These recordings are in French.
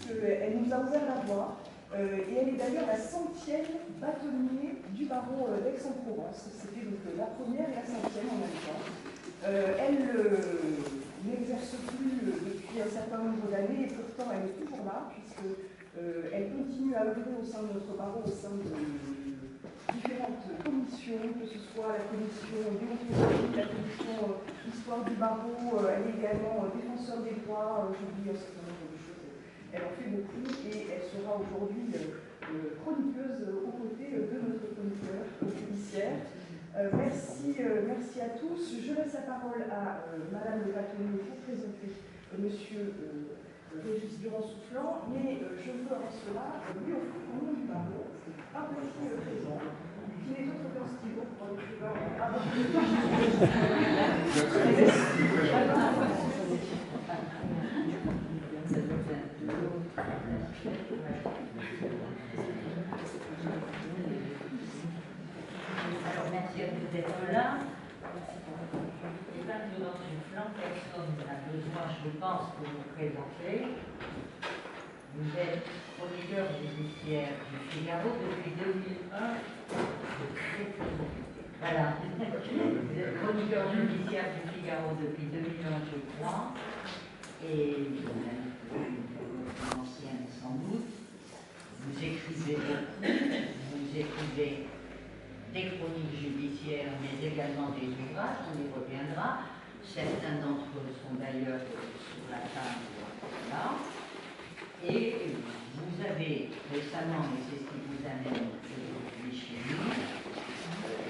puisqu'elle nous a ouvert la voie. Et elle est d'ailleurs la 100e bâtonnier du barreau d'Aix-en-Provence. C'était donc la première et la 100e en même temps. Elle n'exerce plus depuis un certain nombre d'années et pourtant elle est toujours là puisqu'elle continue à œuvrer au sein de notre barreau, au sein de différentes commissions, que ce soit la commission déontologie, la commission histoire du barreau, elle est également défenseur des droits, j'oublie un certain nombre de choses. Elle en fait beaucoup et elle sera aujourd'hui chroniqueuse aux côtés de notre chroniqueur judiciaire. Merci à tous. Je laisse la parole à Madame le bâtonnier pour présenter Monsieur Régis Durand-Soufflant, mais je veux avant cela lui offrir au nom du barreau un petit présent qui n'est autre qu'un stylo pour l'écrivain. Alors, merci à vous d'être là. Et bien, Durand-Soufflant, personne n'a besoin, je pense, de vous présenter. Vous êtes chroniqueur judiciaire du Figaro depuis 2001. Voilà. Vous êtes chroniqueur judiciaire du Figaro depuis 2001, je crois. Et vous ancienne sans doute. Vous écrivez beaucoup. Vous écrivez des chroniques judiciaires, mais également des ouvrages, on y reviendra. Certains d'entre eux sont d'ailleurs sur la table là. Et vous avez récemment, et c'est ce qui vous amène aujourd'hui chez nous,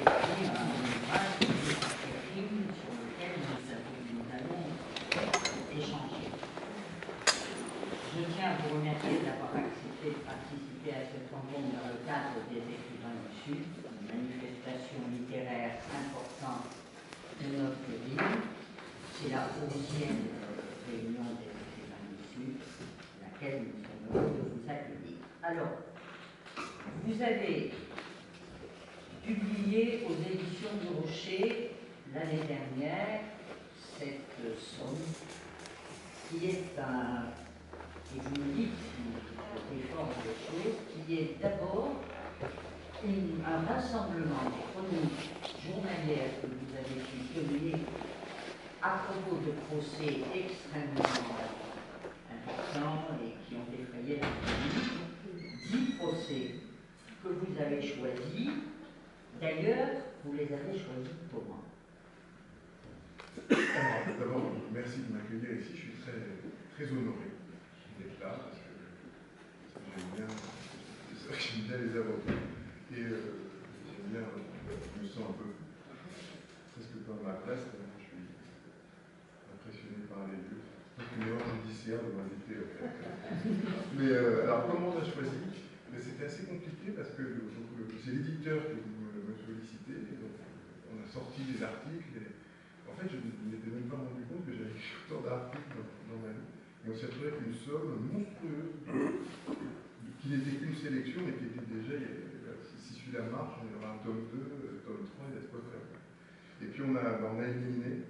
écrit un ouvrage sur lequel nous allons échanger. Je tiens à vous remercier d'avoir accepté de participer à cette rencontre dans le cadre des écrivains du Sud, une manifestation littéraire importante de notre ville. C'est la 11e réunion des écrivains du Sud, laquelle nous sommes heureux de vous accueillir. Alors, vous avez publié aux éditions du Rocher l'année dernière cette somme qui est un, et vous me dites si je défends les choses, qui est d'abord un rassemblement de chroniques journalières que vous avez publiées à propos de procès extrêmement importants et qui ont effrayé la vie. 10 procès que vous avez choisis. D'ailleurs, vous les avez choisis comment? D'abord, merci de m'accueillir ici. Je suis très honoré d'être là parce que j'aime bien les avocats et j'aime bien, je me sens un peu presque pas à ma place. Je suis impressionné par les lieux. Une erreur judiciaire de m'inviter. Mais alors, comment on a choisi? C'était assez compliqué parce que c'est l'éditeur qui me sollicitait. Donc, on a sorti des articles. Et, en fait, je ne m'étais même pas rendu compte que j'avais écrit autant d'articles dans ma vie. Et on s'est retrouvé avec une somme monstrueuse qui n'était qu'une sélection, mais qui était déjà, si suit la marche, il y aura un tome 2, tome 3, il y a de quoi faire. Et puis on a éliminé.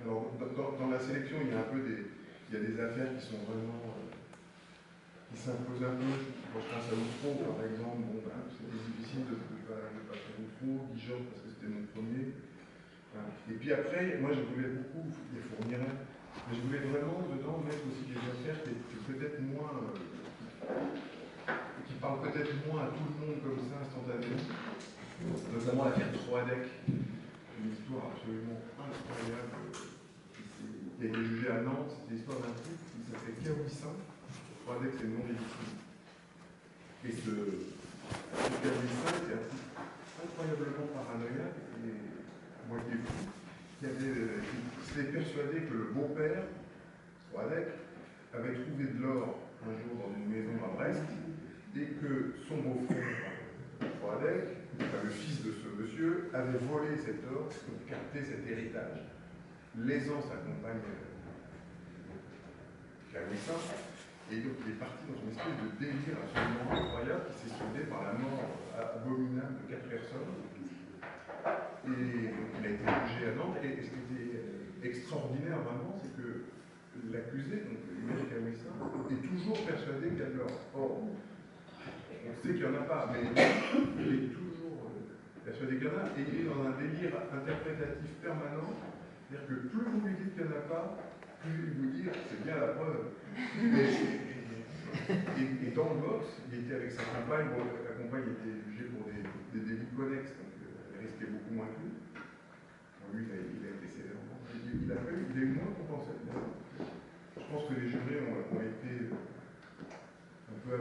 Alors, dans la sélection, il y a un peu il y a des affaires qui sont vraiment. Qui s'imposent un peu. Quand je pense à Outreau, par exemple, bon, ben, c'était difficile de ne pas faire Outreau, Dijon, parce que c'était mon premier. Et puis après, moi je voulais beaucoup les fournir, mais je voulais vraiment dedans mettre aussi des affaires qui peut-être moins, qui parlent peut-être moins à tout le monde comme ça instantanément, notamment l'affaire Troadec, une histoire absolument incroyable qui a été jugée à Nantes. C'est l'histoire d'un type qui s'appelait Kawissin. Troadec, c'est le nom des victimes. Et ce Kawissin était un type incroyablement paranoïaque et moitié fou, qui s'était persuadé que le beau-père, Troadec, avait trouvé de l'or un jour dans une maison à Brest et que son beau-frère, Troadec, le fils de ce monsieur, avait volé cet or pour capter cet héritage, lésant sa compagne Kawissin. Et donc il est parti dans une espèce de délire absolument incroyable qui s'est soldé par la mort abominable de 4 personnes. Et donc il a été jugé à Nantes. Et ce qui était extraordinaire vraiment, c'est que l'accusé, donc Imeri Kawesa, est toujours persuadé qu'il y a de l'or. Or, on sait qu'il n'y en a pas, mais il est toujours persuadé qu'il y en a, et il est dans un délire interprétatif permanent. C'est-à-dire que plus vous lui dites qu'il n'y en a pas, plus il vous dit c'est bien la preuve. Et dans le box, il était avec sa compagne. Bon, la compagne était jugée pour des délits connexes, donc elle risquait beaucoup moins que lui. Bon, lui, il a été sévèrement. Il a eu moins compensé. Je pense que les jurés ont été un peu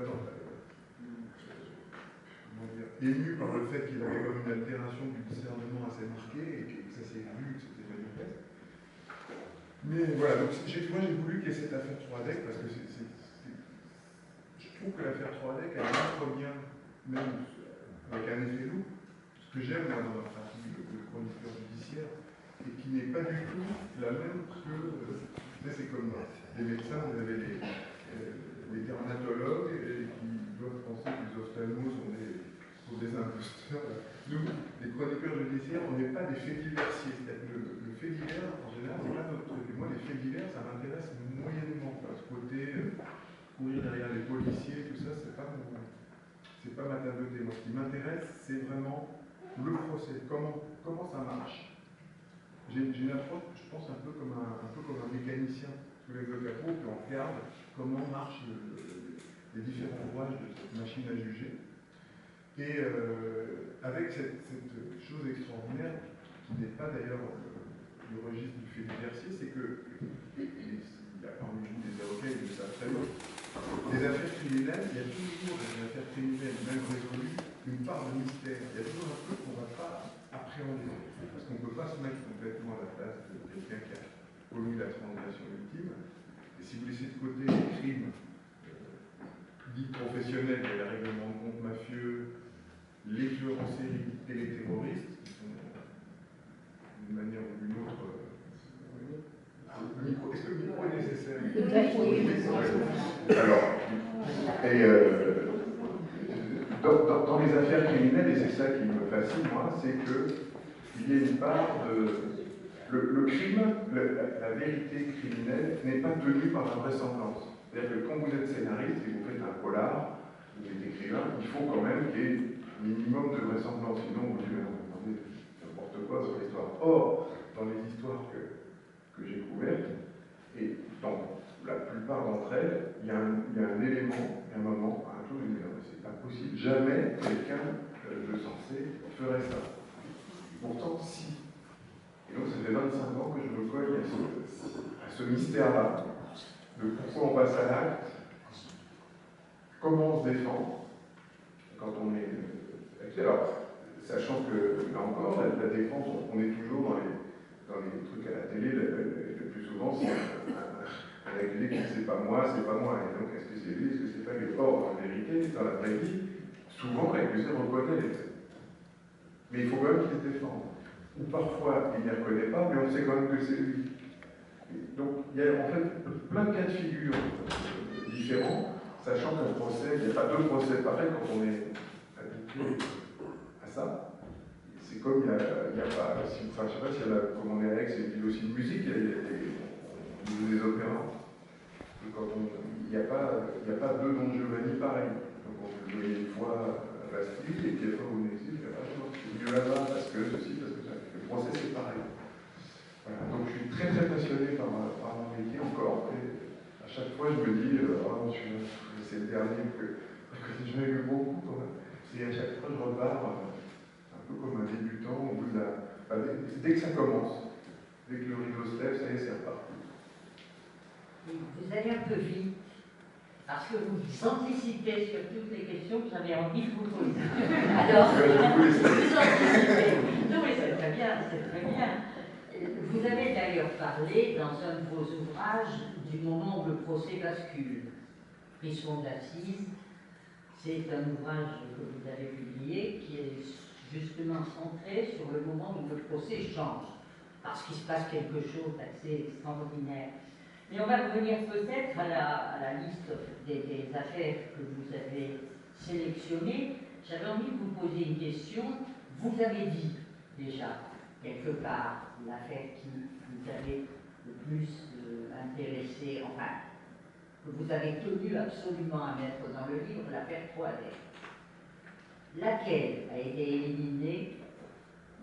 émus par le fait qu'il avait comme une altération du discernement assez marquée et que ça s'est vu, que c'était manifeste. Mais voilà, donc moi j'ai voulu qu'il y ait cette affaire 3DEC parce que je trouve que l'affaire 3DEC elle montre bien, même avec un effet loup, ce que j'aime moi dans ma pratique de chroniqueur judiciaire, et qui n'est pas du tout la même que, c'est comme les médecins, vous avez les dermatologues qui doivent penser que les ophtalmos sont des imposteurs. Nous, les chroniqueurs judiciaires, on n'est pas des faits diversiers. Le fait divers, en général, c'est pas notre truc. Et moi, les faits divers, ça m'intéresse moyennement. Ce côté, courir derrière les policiers, tout ça, c'est pas ma tasse de thé. Moi, ce qui m'intéresse, c'est vraiment le procès. Comment ça marche. J'ai une approche, je pense, un peu comme un mécanicien. Avec le capot, puis on regarde comment marchent les différents rouages de cette machine à juger. Et avec cette chose extraordinaire, qui n'est pas d'ailleurs le registre du fait diversier, c'est que, il y a parmi vous des avocats, ils le savent très bien, les affaires criminelles, il y a toujours dans les affaires criminelles, même résolues, une part de mystère. Il y a toujours un truc qu'on ne va pas appréhender. Parce qu'on ne peut pas se mettre complètement à la place de quelqu'un qui a commis la transgression ultime. Et si vous laissez de côté les crimes dits professionnels, il y a les règlements de compte mafieux, les tueurs en série et les terroristes, qui sont d'une manière ou d'une autre. Est-ce que le micro est nécessaire? Alors, dans les affaires criminelles, et c'est ça qui me fascine, moi, c'est qu'il y a une part de. Le crime, la vérité criminelle n'est pas tenue par la vraisemblance. C'est-à-dire que quand vous êtes scénariste et vous faites un polar, vous êtes écrivain, il faut quand même qu'il y ait un minimum de vraisemblance. Sinon, vous dites, mais non, attendez, n'importe quoi sur l'histoire. Or, dans les histoires que j'ai couvertes, et dans la plupart d'entre elles, il y a un élément, un moment, un jour, je me dis, non, mais c'est pas possible, jamais quelqu'un de censé ferait ça. Pourtant, si. Et donc, ça fait 25 ans que je me cogne à ce mystère-là, de pourquoi on passe à l'acte, comment on se défend, quand on est accusé. Alors, sachant que, là encore, la défense, on est toujours dans les trucs à la télé, le plus souvent, c'est un accusé qui dit c'est pas moi, et donc est-ce que c'est lui, est-ce que c'est pas lui? Or, en vérité, dans la vraie vie, souvent l'accusé reconnaît les faits. Mais il faut quand même qu'il se défende. Ou parfois, il ne les reconnaît pas, mais on sait quand même que c'est lui. Et donc, il y a en fait plein de cas de figure différents, sachant qu'un procès, il n'y a pas deux procès pareils quand on est habitué à ça. C'est comme il n'y a pas, je ne sais pas si comme on est à Aix, c'est une ville aussi de musique, on joue des opéras. Il n'y a pas deux Don Giovanni pareils. Donc on peut jouer une fois à Bastille, et puis après au Mexique, c'est mieux là-bas, parce que ceci, parce que ça. Le procès, c'est pareil. Voilà. Donc je suis très très passionné par mon métier encore. Et à chaque fois, je me dis, c'est le dernier que j'en ai eu beaucoup quand même. Et à chaque fois, je repars un peu comme un débutant au bout de dès que ça commence, dès que le rideau se lève, ça y est, c'est reparti. Vous allez un peu vite, parce que vous anticipez sur toutes les questions que j'avais envie de vous poser. Alors, vous anticipez. Non, mais c'est très bien, c'est très bien. Vous avez d'ailleurs parlé dans un de vos ouvrages du moment où le procès bascule. Frisson d'assises, c'est un ouvrage que vous avez publié qui est justement centré sur le moment où le procès change, parce qu'il se passe quelque chose d'assez extraordinaire. Mais on va revenir peut-être à la liste des affaires que vous avez sélectionnées. J'avais envie de vous poser une question. Vous avez dit déjà, quelque part, l'affaire qui vous avait le plus intéressé, enfin, que vous avez tenu absolument à mettre dans le livre, l'affaire Troisdel. Laquelle a été éliminée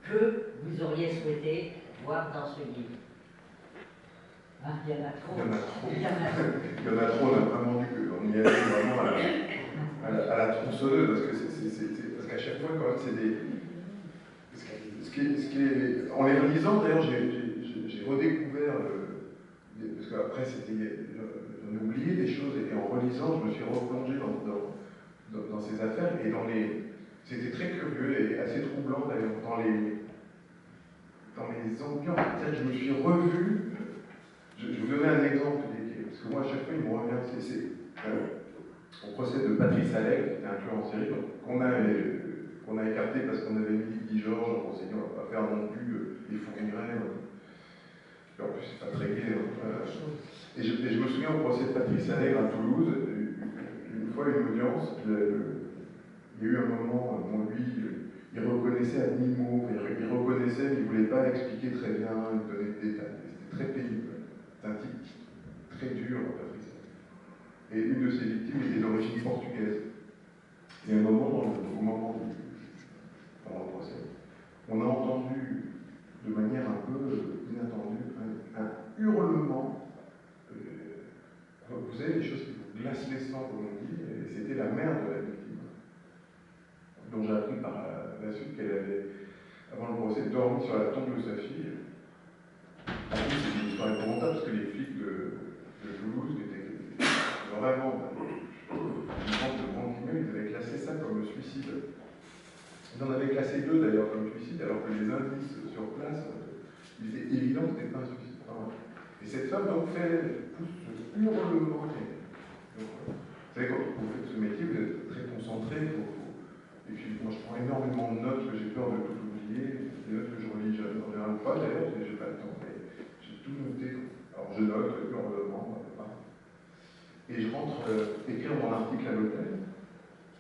que vous auriez souhaité voir dans ce livre? Ah, il y en a trop. Il y en a trop. Il y en a trop. Il y en a trop, on a vraiment dit qu'on y allait vraiment à la tronçonneuse, parce qu'à chaque fois, quand même, c'est des... Ce qui est, en les relisant, d'ailleurs, j'ai redécouvert, parce qu'après, j'en ai oublié des choses, et en relisant, je me suis replongé dans ces affaires, et c'était très curieux et assez troublant, d'ailleurs, dans les ambiances. Je me suis revu, je vais vous donner un exemple, parce que moi, à chaque fois, il me revient, au procès de Patrice Allègre, qui était un tueur en série, qu'on a écarté parce qu'on avait mis Guy Georges, on s'est dit on ne va pas faire non plus les fourragères. Et en plus, c'est pas très gai. Et je me souviens au procès de Patrice Allègre à Toulouse, une fois une audience, il y a eu un moment où lui, il reconnaissait à demi-mot, il reconnaissait, mais il ne voulait pas expliquer très bien, il donnait des détails. C'était très pénible. C'est un type très dur, Patrice Allègre. Et une de ses victimes était d'origine portugaise. Et à un moment, au moment pendant le procès, on a entendu de manière un peu inattendue un hurlement. Vous savez, des choses qui vous glacent les sangs, comme on dit, et c'était la mère de la victime, dont j'ai appris par la suite qu'elle avait, avant le procès, dormi sur la tombe de sa fille. En plus, c'est une histoire épouvantable parce que les flics de Toulouse étaient vraiment une grande guillemets, ils avaient classé ça comme suicide. Ils en avaient classé 2 d'ailleurs comme suicide, alors que les indices sur place, il était évident que ce n'était pas un suicide. Et cette femme donc pousse ce hurlement. Donc, vous savez, quand vous faites ce métier, vous êtes très concentré. Et puis moi je prends énormément de notes, parce que j'ai peur de tout oublier. Des notes que je relis en général pas d'ailleurs, parce que j'ai pas le temps, mais j'ai tout noté. Alors je note hurlement, et je rentre écrire mon article à l'hôtel.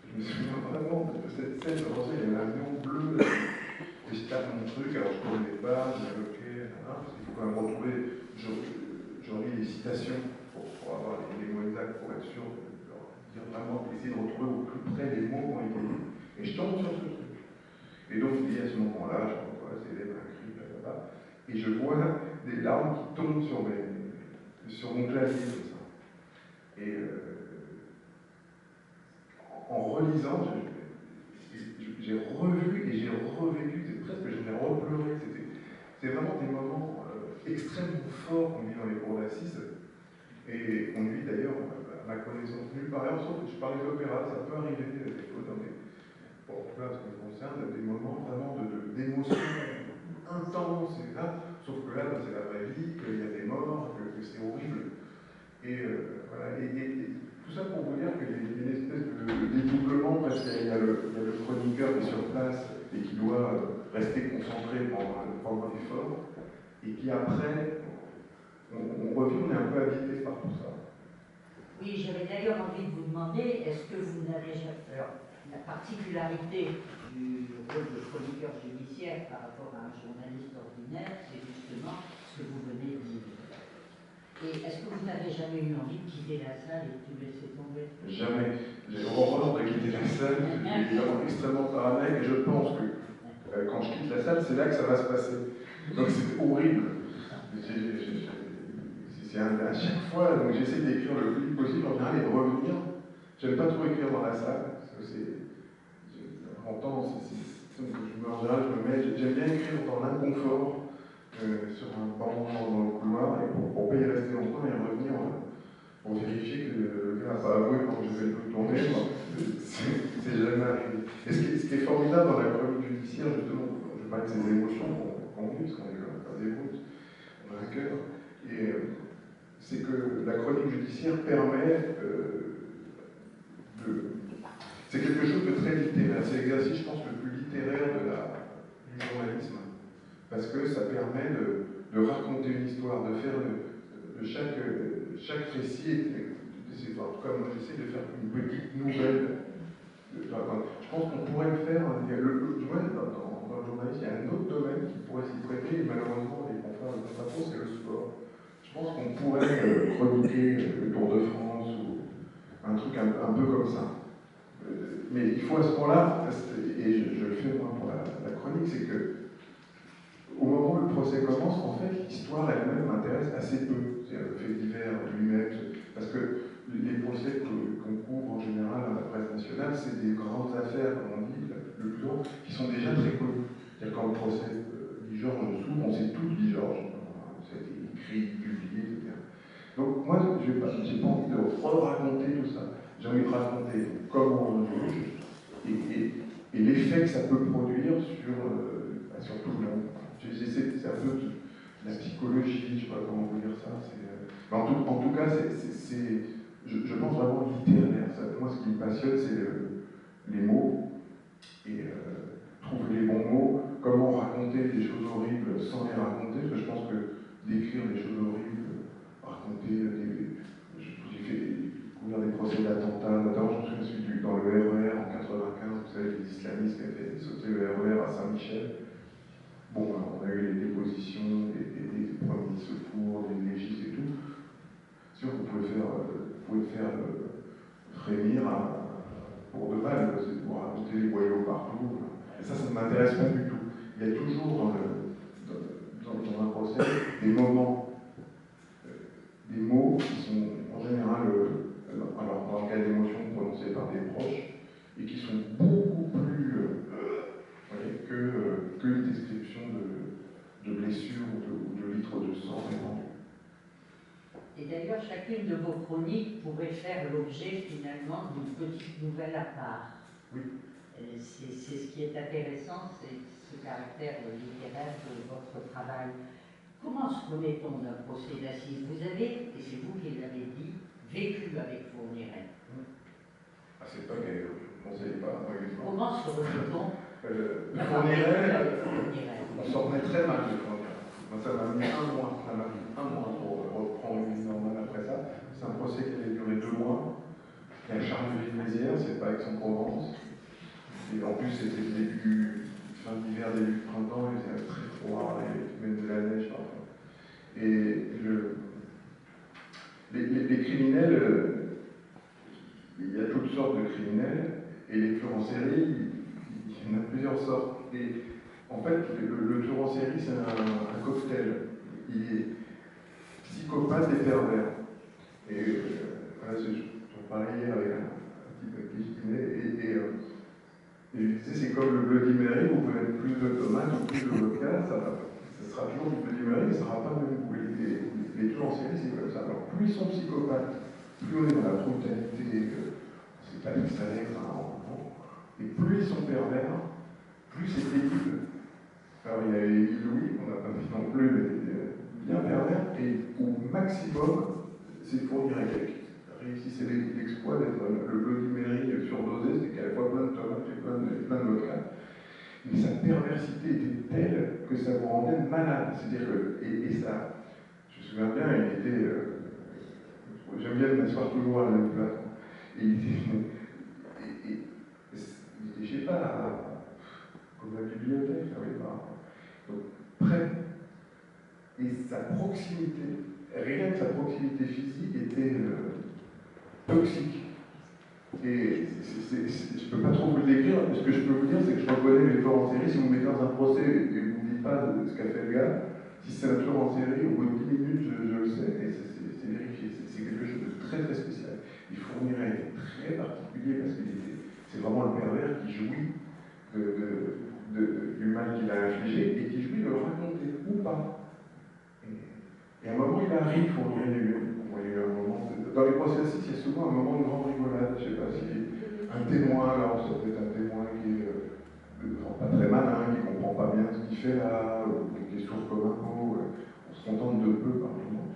Je me souviens vraiment de cette scène, il y avait un néon bleu, et je tape mon truc, alors je tourne les pages, je dis ok, parce qu'il faut quand même retrouver, je relis les citations pour avoir les mots exacts, pour être sûr de dire vraiment, essayer de retrouver au plus près les mots qui ont été dit, et je tombe sur ce truc. Et donc je dis à ce moment-là, je vois c'est les mains cri, et je vois des larmes qui tombent sur mon clavier, comme ça. Et en relisant, j'ai revu et j'ai revécu, c'est presque que j'en ai repleuré. C'est vraiment des moments extrêmement forts qu'on vit dans les cours d'assises et qu'on vit d'ailleurs, à ma connaissance, nulle part ailleurs, sauf que je parle des opéras, ça peut arriver des fois dans pour là, ce qui me concerne, des moments vraiment d'émotion intense, sauf que là, c'est la vraie vie, qu'il y a des morts, que c'est horrible. Et voilà, et tout ça pour vous dire qu'il y a une espèce de dédoublement, parce qu'il y a le chroniqueur qui est sur place et qui doit rester concentré pendant l'effort, et qui après, on revient, on est un peu habité par tout ça. Oui, j'avais d'ailleurs envie de vous demander, est-ce que vous n'avez jamais... Alors, la particularité du rôle de chroniqueur judiciaire par rapport à un journaliste ordinaire, c'est justement ce que vous venez de dire. Et est-ce que vous n'avez jamais eu envie de quitter la salle et de tout laisser tomber? Jamais. J'ai horreur de quitter la salle, je suis extrêmement paranoïaque et je pense que quand je quitte la salle, c'est là que ça va se passer. Donc c'est horrible. C'est à chaque fois, donc j'essaie d'écrire le plus vite possible en général et de revenir. J'aime pas trop écrire dans la salle, parce que en temps, en général, j'aime bien écrire dans l'inconfort. Sur un banc dans le couloir et pour pas y rester longtemps et revenir pour vérifier que le gars n'a pas avoué quand je vais le tourner. C'est jamais arrivé. Et ce qui est formidable dans la chronique judiciaire, justement, je parle de ces émotions qu'on vit, parce qu'on est quand même pas des brutes, on a un cœur, et c'est que la chronique judiciaire permet c'est quelque chose de très littéraire. C'est l'exercice, je pense, le plus littéraire du journalisme. Parce que ça permet de raconter une histoire, de faire de chaque récit des histoires. En tout cas, moi j'essaie de faire une petite nouvelle. Je pense qu'on pourrait le faire. Dans le journalisme, il y a un autre domaine qui pourrait s'y prêter, et malheureusement, les confrères de Contrapro, c'est le sport. Je je pense qu'on pourrait chroniquer le Tour de France ou un truc un peu comme ça. Mais il faut à ce moment-là, et je le fais moi pour la chronique, c'est que au moment où le procès commence, en fait, l'histoire elle-même m'intéresse assez peu. C'est le fait divers lui-même, parce que les procès qu'on couvre en général dans la presse nationale, c'est des grandes affaires, comme on dit, le plus souvent, qui sont déjà très connues. C'est-à-dire quand le procès Guy Georges s'ouvre, on sait tout de Guy Georges. Ça a été écrit, publié, etc. Donc moi, je n'ai pas envie de raconter tout ça. J'ai envie de raconter comment on juge et l'effet que ça peut produire sur tout le monde. C'est un peu de la psychologie, je ne sais pas comment vous dire ça. En tout cas, je pense vraiment littéraire. Moi, ce qui me passionne, c'est les mots et trouver les bons mots, comment raconter des choses horribles sans les raconter, parce que je pense que d'écrire des choses horribles, raconter j'ai couvert des procès d'attentats, notamment je me souviens dans le RER en 95, vous savez, les islamistes qui avaient fait sauter le RER à Saint-Michel. Bon, on a eu les dépositions, des premiers secours, des légistes et tout. Sûr, vous pouvez faire frémir pour de mal, c'est pour raconter les boyaux partout. Et ça ne m'intéresse pas du tout. Il y a toujours dans un procès des moments, des mots qui sont en général, alors dans le cas d'émotions prononcées par des proches, et qui sont beaucoup plus qu'une description de blessures ou de litres de sang répandus. Et d'ailleurs, chacune de vos chroniques pourrait faire l'objet finalement d'une petite nouvelle à part. Oui. C'est ce qui est intéressant, c'est ce caractère littéraire de votre travail. Comment se remet-on d'un procès d'assises? Vous avez, et c'est vous qui l'avez dit, vécu avec Fourniret. Ah, c'est pas que je ne conseille pas. Comment se remet-on on s'en remet très mal de Fourniret. Moi, ça m'a mis un mois pour reprendre une vie normale après ça. C'est un procès qui avait duré 2 mois. Il y a Charleville-Mézières, c'est pas Aix-en-Provence. Et en plus, c'était le début, fin d'hiver, début de printemps, il faisait très froid, et même de la neige parfois. Et les criminels, il y a toutes sortes de criminels, et les tueurs en série, il y en a plusieurs sortes. Et en fait, le tueur en série, c'est un cocktail. Il est psychopathe et pervers. Et voilà, j'en parlais hier avec un type avec qui je dînais, et je disais, c'est comme le Bloody Mary, vous pouvez mettre plus de tomates ou plus de vodka, ça sera toujours du Bloody Mary, mais ça ne sera pas le même goût. Les tueurs en série, c'est comme ça. Alors, plus ils sont psychopathes, plus on est dans la brutalité, c'est pas l'extérieur, et plus ils sont pervers, plus c'est pénible. Alors, il y a Émile Louis, on n'a pas dit non plus, mais bien pervers, et au maximum, c'est fournir à quelqu'un. Réussissait l'exploit d'être le Bloody Mary surdosé, c'est qu'à la fois plein de tomates et plein de vodka. Mais sa perversité était telle que ça vous rendait malade. C'est-à-dire que, et ça, je me souviens bien, il était, j'aime bien m'asseoir toujours à la même place. Et il était, je sais pas, comme la bibliothèque, donc prêt. Et sa proximité, rien que sa proximité physique était toxique. Et je ne peux pas trop vous le décrire. Ce que je peux vous dire, c'est que je reconnais les tueurs en série. Si vous me mettez dans un procès et vous ne me dites pas ce qu'a fait le gars, si c'est un tueur en série, au bout de 10 minutes, je le sais. Et c'est vérifié. C'est quelque chose de très très spécial. Il Fourniret très particulier parce que c'est vraiment le pervers qui jouit du mal qu'il a infligé et qui jouit de le raconter ou pas. Et à un moment, il arrive, Fourniret lui-même. Il y a eu un moment, dans les procès assises, il y a souvent un moment de grande rigolade. Je ne sais pas si un témoin, alors ça peut être un témoin qui est pas très malin, qui ne comprend pas bien ce qu'il fait là, ou qui est sourd comme un pot, on se contente de peu par moment.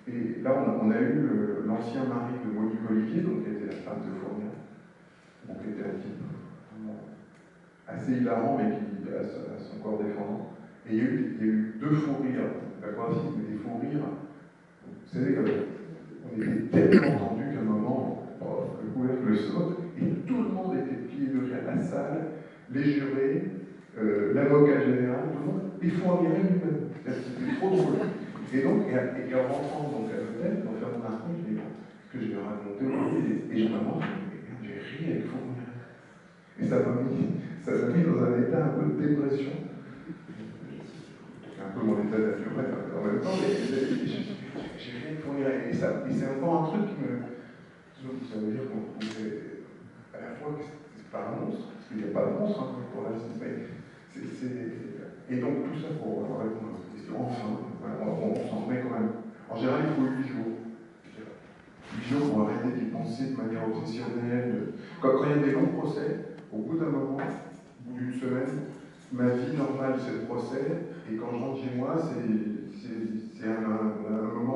Et là, on a eu l'ancien mari de Monique Olivier, donc qui était la femme de Fourniret, donc qui était un type assez hilarant, mais qui a son corps défendant. Et il y a eu 2 fous rires, la Croatie, mais des fous rires. Vous savez, on était tellement tendu qu'à un moment, le couvercle saute, et tout le monde était plié de rire. La salle, les jurés, l'avocat général, tout le monde, et Fourniret lui-même. C'était trop drôle. Et donc, et en rentrant donc, à l'hôtel, pour faire mon article, je dis, bon, ce que je vais raconter aujourd'hui, et je me demande, j'ai ri avec Fournier. Et ça m'a mis dans un état un peu de dépression. Un peu mon état naturel en même temps, mais j'ai ri avec Fournier. Et c'est encore un truc qui me. Ça veut dire qu'on pouvait. À la fois que c'est pas un monstre, parce qu'il n'y a pas de monstre hein, pour la mais et donc tout ça pour répondre à cette question, enfin, on s'en remet quand même. En général, il faut 8 jours. 8 jours pour arrêter d'y penser de manière obsessionnelle. Quand il y a des longs procès, au bout d'un moment, au bout d'une semaine, ma vie normale c'est le procès, et quand je rentre chez moi, c'est un moment